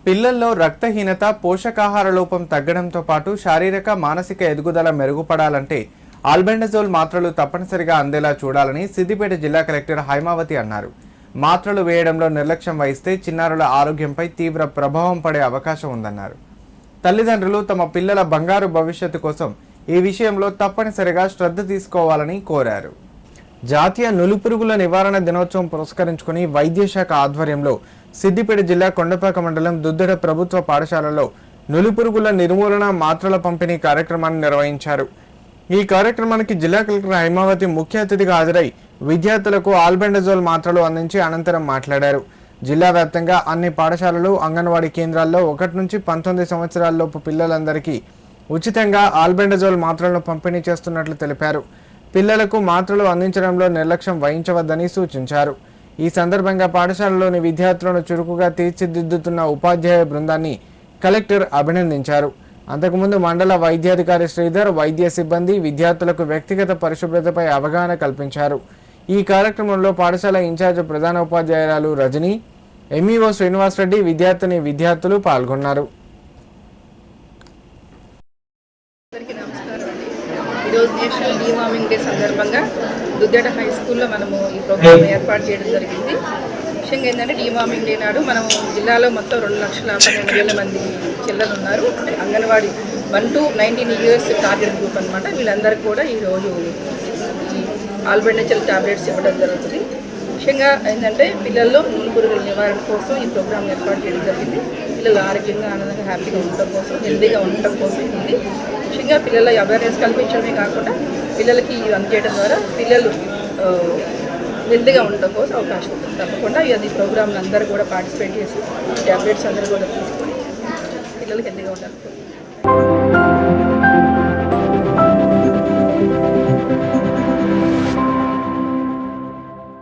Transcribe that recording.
పిల్లల్లో రక్తహీనత, పోషకాహార లోపం తగ్గడంతో పాటు శారీరక, మానసిక ఎదుగుదల మెరుగుపడాలంటే ఆల్బెండజోల్ మాత్రలు తప్పనిసరిగా అందేలా చూడాలని సిద్దిపేట జిల్లా కలెక్టర్ హైమావతి అన్నారు. మాత్రలు వేయడంలో నిర్లక్ష్యం వహిస్తే చిన్నారుల ఆరోగ్యంపై తీవ్ర ప్రభావం పడే అవకాశం ఉందన్నారు. తల్లిదండ్రులు తమ పిల్లల బంగారు భవిష్యత్తు కోసం ఈ విషయంలో తప్పనిసరిగా శ్రద్ధ తీసుకోవాలని కోరారు. జాతీయ నులిపురుగుల నివారణ దినోత్సవం పురస్కరించుకుని వైద్యశాఖ ఆధ్వర్యంలో సిద్దిపేట జిల్లా కొండపాక మండలం దుద్దెడ ప్రభుత్వ పాఠశాలలో నులిపురుగుల నిర్మూలన మాత్రల పంపిణీ కార్యక్రమాన్ని నిర్వహించారు. ఈ కార్యక్రమానికి జిల్లా కలెక్టర్ హైమావతి ముఖ్య అతిథిగా హాజరై విద్యార్థులకు ఆల్బెండజోల్ మాత్రలు అందించి అనంతరం మాట్లాడారు. జిల్లా వ్యాప్తంగా అన్ని పాఠశాలలు, అంగన్వాడీ కేంద్రాల్లో 1 నుంచి 19 సంవత్సరాలలోపు పిల్లలందరికీ ఉచితంగా ఆల్బెండజోల్ మాత్రలను పంపిణీ చేస్తున్నట్లు తెలిపారు. పిల్లలకు మాత్రలు అందించడంలో నిర్లక్ష్యం వహించవద్దని సూచించారు. ఈ సందర్భంగా పాఠశాలలోని విద్యార్థులను చురుకుగా తీర్చిదిద్దుతున్న ఉపాధ్యాయ బృందాన్ని కలెక్టర్ అభినందించారు. అంతకుముందు మండల వైద్యాధికారి శ్రీధర్, వైద్య సిబ్బంది విద్యార్థులకు వ్యక్తిగత పరిశుభ్రతపై అవగాహన కల్పించారు. ఈ కార్యక్రమంలో పాఠశాల ఇన్ఛార్జ్ ప్రధాన ఉపాధ్యాయురాలు రజని, ఎంఈఓ శ్రీనివాసరెడ్డి, విద్యార్థులు పాల్గొన్నారు. ఈరోజు నేషనల్ డీవార్మింగ్ డే సందర్భంగా దుద్దెడ హై స్కూల్లో మనము ఈ ప్రోగ్రామ్ ఏర్పాటు చేయడం జరిగింది. ముఖ్యంగా ఏంటంటే డీవార్మింగ్ డే నాడు మనం జిల్లాలో మొత్తం 2,12,000 మంది పిల్లలు ఉన్నారు. అంటే anganwadi 1 to 19 years target group అనమాట. వీళ్ళందరికీ కూడా ఈరోజు ఈ ఆల్బెండజోల్ టాబ్లెట్స్ ఇవ్వడం జరుగుతుంది. ముఖ్యంగా ఏంటంటే పిల్లల్లో నులిపురుగుల నివారణ కోసం ఈ ప్రోగ్రామ్ ఏర్పాటు చేయడం జరిగింది. పిల్లలు ఆరోగ్యంగా, ఆనందంగా, హ్యాపీగా ఉండటం కోసం, హెల్తీగా ఉండటం కోసం ఉంది. ముఖ్యంగా పిల్లల అవేర్నెస్ కల్పించడమే కాకుండా పిల్లలకి ఇవి అందజేయడం ద్వారా పిల్లలు హెల్తీగా ఉండటం కోసం అవకాశం ఉంటుంది. తప్పకుండా ఈ ప్రోగ్రాంలు అందరూ కూడా పార్టిసిపేట్ చేసి ట్యాబ్లెట్స్ అందరూ కూడా తీసుకొని పిల్లలు హెల్తీగా ఉండాలి.